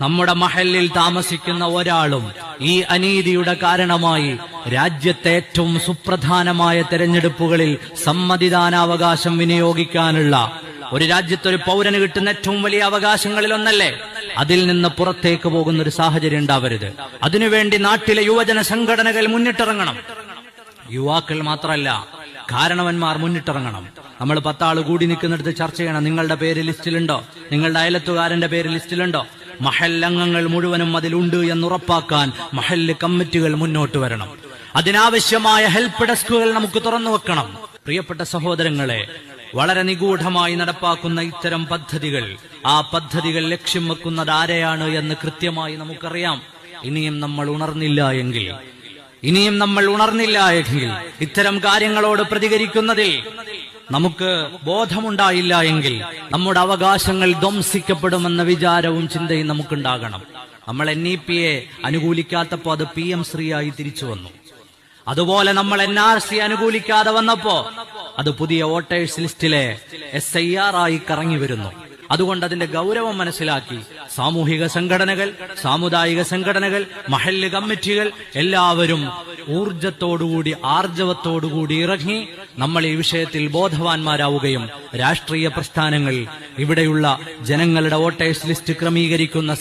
നമ്മുടെ മഹല്ലിൽ താമസിക്കുന്ന ഒരാളും ഈ അനീതിയുടെ കാരണമായി രാജ്യത്തെ ഏറ്റവും സുപ്രധാനമായ തെരഞ്ഞെടുപ്പുകളിൽ സമ്മതിദാനാവകാശം വിനിയോഗിക്കാനുള്ള ഒരു രാജ്യത്തൊരു പൗരന് കിട്ടുന്ന ഏറ്റവും വലിയ അവകാശങ്ങളിൽ ഒന്നല്ലേ, അതിൽ നിന്ന് പുറത്തേക്ക് പോകുന്ന ഒരു സാഹചര്യം ഉണ്ടാവരുത്. അതിനുവേണ്ടി നാട്ടിലെ യുവജന സംഘടനകൾ മുന്നിട്ടിറങ്ങണം. യുവാക്കൾ മാത്രമല്ല, കാരണവന്മാർ മുന്നിട്ടിറങ്ങണം. നമ്മൾ 10 ആള് കൂടി നിൽക്കുന്നിടത്ത് ചർച്ച ചെയ്യണം. നിങ്ങളുടെ പേര് ലിസ്റ്റിലുണ്ടോ? നിങ്ങളുടെ അയലത്തുകാരന്റെ പേര് ലിസ്റ്റിലുണ്ടോ? മഹല്ലംഗങ്ങൾ മുഴുവനും അതിലുണ്ട് എന്നുറപ്പാക്കാൻ മഹല്ല് കമ്മിറ്റികൾ മുന്നോട്ട് വരണം. അതിനാവശ്യമായ ഹെൽപ്പ് ഡെസ്കുകൾ നമുക്ക് തുറന്നു വെക്കണം. പ്രിയപ്പെട്ട സഹോദരങ്ങളെ, വളരെ നിഗൂഢമായി നടപ്പാക്കുന്ന ഇത്തരം പദ്ധതികൾ, ആ പദ്ധതികൾ ലക്ഷ്യം വെക്കുന്നത് ആരെയാണ് എന്ന് കൃത്യമായി നമുക്കറിയാം. ഇനിയും നമ്മൾ ഉണർന്നില്ല എങ്കിൽ ഇത്തരം കാര്യങ്ങളോട് പ്രതികരിക്കുന്നതിൽ നമുക്ക് ബോധമുണ്ടായില്ല എങ്കിൽ നമ്മുടെ അവകാശങ്ങൾ ധ്വംസിക്കപ്പെടുമെന്ന വിചാരവും ചിന്തയും നമുക്കുണ്ടാകണം. നമ്മൾ NEP-യെ അനുകൂലിക്കാത്തപ്പോ അത് PM ശ്രീയായി തിരിച്ചു വന്നു. അതുപോലെ നമ്മൾ NRC അനുകൂലിക്കാതെ വന്നപ്പോ അത് പുതിയ വോട്ടേഴ്സ് ലിസ്റ്റിലെ SIR ആയി കറങ്ങി വരുന്നു. അതുകൊണ്ട് അതിന്റെ ഗൗരവം മനസ്സിലാക്കി സാമൂഹിക സംഘടനകൾ, സാമുദായിക സംഘടനകൾ, മഹല്ല് കമ്മിറ്റികൾ എല്ലാവരും ഊർജത്തോടുകൂടി ആർജവത്തോടുകൂടി ഇറങ്ങി നമ്മൾ ഈ വിഷയത്തിൽ ബോധവാന്മാരാവുകയും രാഷ്ട്രീയ പ്രസ്ഥാനങ്ങൾ ഇവിടെയുള്ള ജനങ്ങളുടെ വോട്ടേഴ്സ് ലിസ്റ്റ് ക്രമീകരിക്കുന്ന